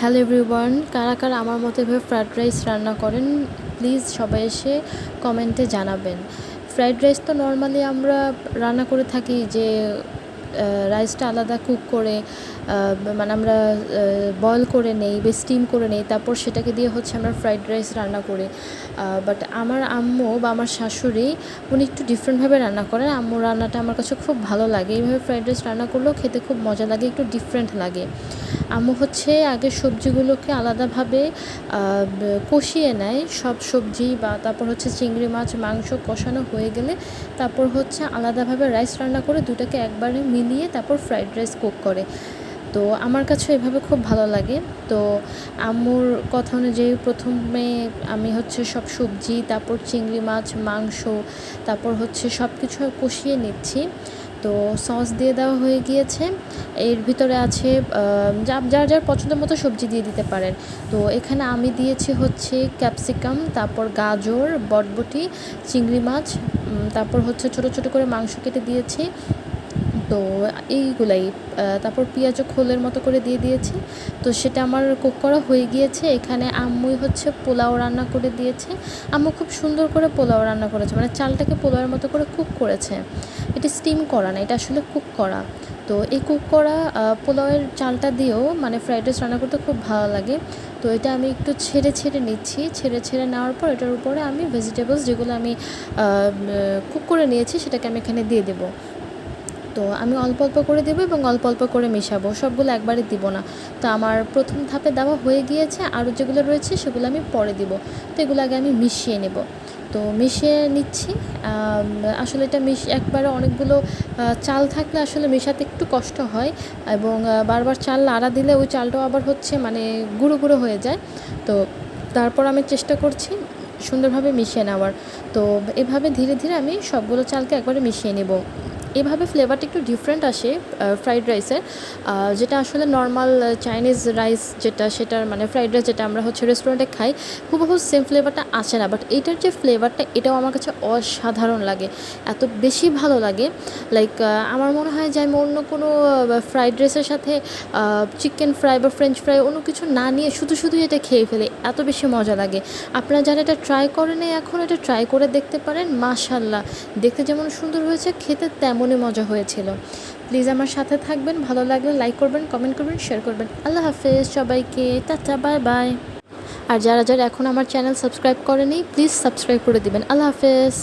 Hello everyone, কারা কারা আমার মতো এভাবে ফ্রাইড রাইস রান্না করেন প্লিজ সবাই এসে কমেন্টে জানাবেন। ফ্রাইড রাইস তো নর্মালি আমরা রান্না করে থাকি যে রাইসটা আলাদা কুক করে মানে আমরা বয়েল করে নেই বা স্টিম করে নেই, তারপর সেটাকে দিয়ে হচ্ছে আমরা ফ্রাইড রাইস রান্না করি। বাট আমার আম্মু বা আমার শাশুড়ি উনি একটু ডিফারেন্টভাবে রান্না করেন। আম্মুর রান্নাটা আমার কাছে খুব ভালো লাগে। এইভাবে ফ্রাইড রাইস রান্না করলেও খেতে খুব মজা লাগে, একটু ডিফারেন্ট লাগে। আম্মু হচ্ছে আগে সবজিগুলোকে আলাদাভাবে কষিয়ে নেয়, সব সবজি বা তারপর হচ্ছে চিংড়ি মাছ মাংস কষানো হয়ে গেলে তারপর হচ্ছে আলাদাভাবে রাইস রান্না করে দুটাকে একবারে মিলিয়ে তারপর ফ্রাইড রাইস কুক করে। তো আমার কাছে এভাবে খুব ভালো লাগে। তো আম্মুর কথা অনুযায়ী প্রথমে আমি হচ্ছে সব সবজি তারপর চিংড়ি মাছ মাংস তারপর হচ্ছে সব কিছু কষিয়ে নিচ্ছি। তো সস দিয়ে দেওয়া হয়ে গিয়েছে। এর ভিতরে আছে যার যার পছন্দ মতো সবজি দিয়ে দিতে পারেন। তো এখানে আমি দিয়েছি হচ্ছে ক্যাপসিকাম, তারপর গাজর, বটবটি, চিংড়ি মাছ, তারপর হচ্ছে ছোট ছোট করে মাংস কেটে দিয়েছি। তো এইগুলাই, তারপর পেঁয়াজও খোলের মতো করে দিয়ে দিয়েছি। তো সেটা আমার কুক করা হয়ে গিয়েছে। এখানে আম্মুই হচ্ছে পোলাও রান্না করে দিয়েছে। আম্মু খুব সুন্দর করে পোলাও রান্না করেছে, মানে চালটাকে পোলাওয়ের মতো করে কুক করেছে। এটা স্টিম করা না, এটা আসলে কুক করা। তো এই কুক করা পোলাওয়ের চালটা দিয়েও মানে ফ্রাইড রাইস রান্না করতে খুব ভালো লাগে। তো এটা আমি একটু ছেড়ে ছেড়ে নিচ্ছি। ছেড়ে নেওয়ার পর এটার উপরে আমি ভেজিটেবলস যেগুলো আমি কুক করে নিয়েছি সেটাকে আমি এখানে দিয়ে দেবো। তো আমি অল্প অল্প করে দেবো এবং অল্প অল্প করে মেশাবো, সবগুলো একবারে দিব না। তো আমার প্রথম ধাপে দেওয়া হয়ে গিয়েছে, আরও যেগুলো রয়েছে সেগুলো আমি পরে দিব। তো এগুলো আগে আমি মিশিয়ে নেব। তো মিশিয়ে নিচ্ছি। আসলে এটা একবারে অনেকগুলো চাল থাকলে আসলে মেশাতে একটু কষ্ট হয় এবং বারবার চাল নাড়া দিলে ওই চালটাও আবার হচ্ছে মানে গুঁড়ো গুঁড়ো হয়ে যায়। তো তারপর আমি চেষ্টা করছি সুন্দরভাবে মিশিয়ে নেওয়ার। তো এভাবে ধীরে ধীরে আমি সবগুলো চালকে একবারে মিশিয়ে নেব। এভাবে ফ্লেভারটা একটু ডিফারেন্ট আসে ফ্রাইড রাইসের, যেটা আসলে নর্মাল চাইনিজ রাইস যেটা সেটার মানে ফ্রাইড রাইস যেটা আমরা হচ্ছে রেস্টুরেন্টে খাই হুবহু সেম ফ্লেভারটা আসে না। বাট এটার যে ফ্লেভারটা এটাও আমার কাছে অসাধারণ লাগে, এত বেশি ভালো লাগে। লাইক আমার মনে হয় যে আমি অন্য কোনো ফ্রাইড রাইসের সাথে চিকেন ফ্রাই বা ফ্রেঞ্চ ফ্রাই অন্য কিছু না নিয়ে শুধু শুধু এটা খেয়ে ফেলে, এত বেশি মজা লাগে। আপনারা যারা এটা ট্রাই করেন এখন এটা ট্রাই করে দেখতে পারেন। মাশাল্লাহ, দেখতে যেমন সুন্দর হয়েছে খেতে তেমনই মজা হয়েছিল। প্লিজ আমার সাথে থাকবেন, ভালো লাগলে লাইক করবেন, কমেন্ট করবেন, শেয়ার করবেন। আল্লাহ হাফেজ সবাইকে, টাটা, বাই বাই। আর যারা যারা এখন আমার চ্যানেল সাবস্ক্রাইব করেনি প্লিজ সাবস্ক্রাইব করে দিবেন। আল্লাহ হাফেজ।